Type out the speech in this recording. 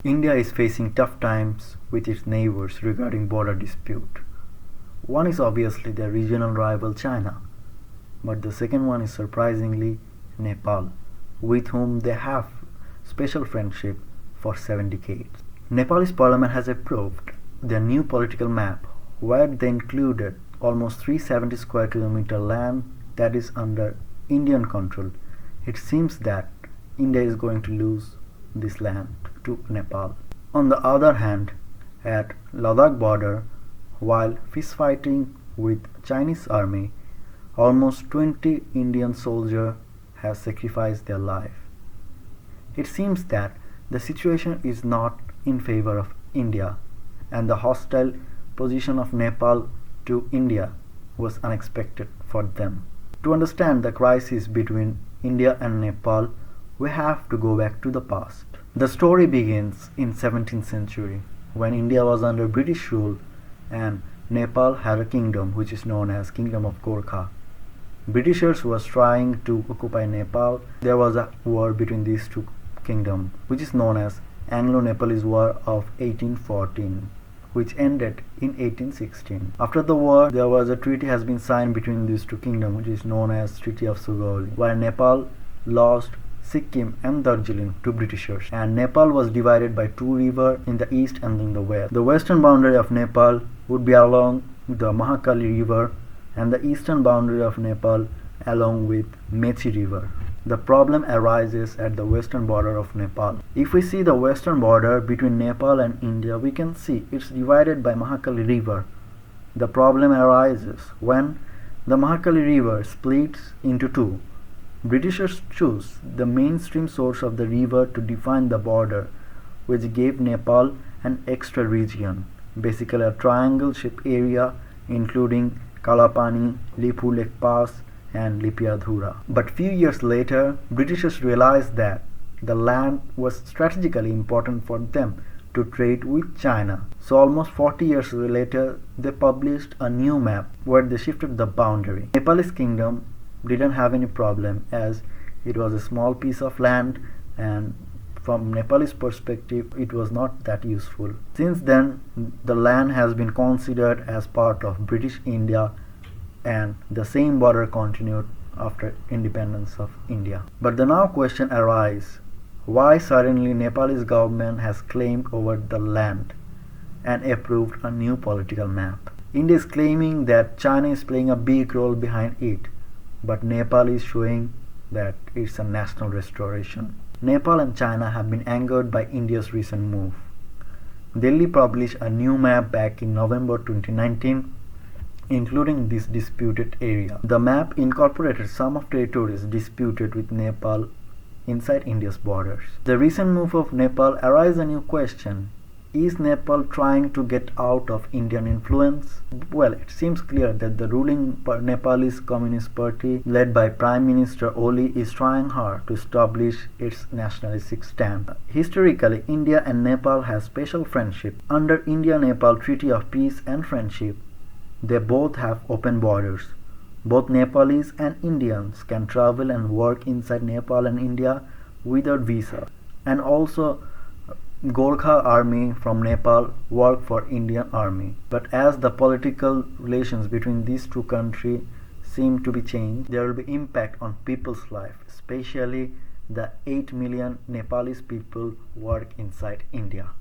India is facing tough times with its neighbors regarding border dispute. One is obviously their regional rival China, but the second one is surprisingly Nepal, with whom they have special friendship for 7 decades. Nepalese Parliament has approved their new political map, where they included almost 370 square kilometer land that is under Indian control. It seems that India is going to lose this land to Nepal. On the other hand, at Ladakh border, while fistfighting with Chinese army, almost 20 Indian soldiers have sacrificed their life. It seems that the situation is not in favor of India, and the hostile position of Nepal to India was unexpected for them. To understand the crisis between India and Nepal, we have to go back to the past. The story begins in 17th century when India was under British rule and Nepal had a kingdom which is known as Kingdom of Gorkha. Britishers was trying to occupy Nepal. There was a war between these two kingdoms which is known as Anglo-Nepalese War of 1814, which ended in 1816. After the war, there was a treaty has been signed between these two kingdoms which is known as Treaty of Sugauli, where Nepal lost Sikkim and Darjeeling to Britishers, and Nepal was divided by two rivers in the east and in the west. The western boundary of Nepal would be along the Mahakali River and the eastern boundary of Nepal along with Mechi River. The problem arises at the western border of Nepal. If we see the western border between Nepal and India, we can see it's divided by Mahakali River. The problem arises when the Mahakali River splits into two. Britishers chose the mainstream source of the river to define the border, which gave Nepal an extra region, basically a triangle-shaped area including Kalapani, Lipulekh Pass and Limpiyadhura. But few years later, Britishers realized that the land was strategically important for them to trade with China. So almost 40 years later, they published a new map where they shifted the boundary. Nepalese kingdom didn't have any problem as it was a small piece of land, and from Nepalese perspective it was not that useful. Since then, the land has been considered as part of British India, and the same border continued after independence of India. But the now question arises, why suddenly Nepalese government has claimed over the land and approved a new political map? India is claiming that China is playing a big role behind it, but Nepal is showing that it's a national restoration. Nepal and China have been angered by India's recent move. Delhi published a new map back in November 2019, including this disputed area. The map incorporated some of territories disputed with Nepal inside India's borders. The recent move of Nepal arises a new question. Is Nepal trying to get out of Indian influence? Well, it seems clear that the ruling Nepalese Communist Party led by Prime Minister Oli is trying hard to establish its nationalistic stand. Historically, India and Nepal have special friendship. Under India-Nepal Treaty of Peace and Friendship, they both have open borders. Both Nepalese and Indians can travel and work inside Nepal and India without visa. And also, Gorkha army from Nepal work for Indian army. But as the political relations between these two countries seem to be changed, there will be impact on people's life, especially the 8 million Nepalese people work inside India.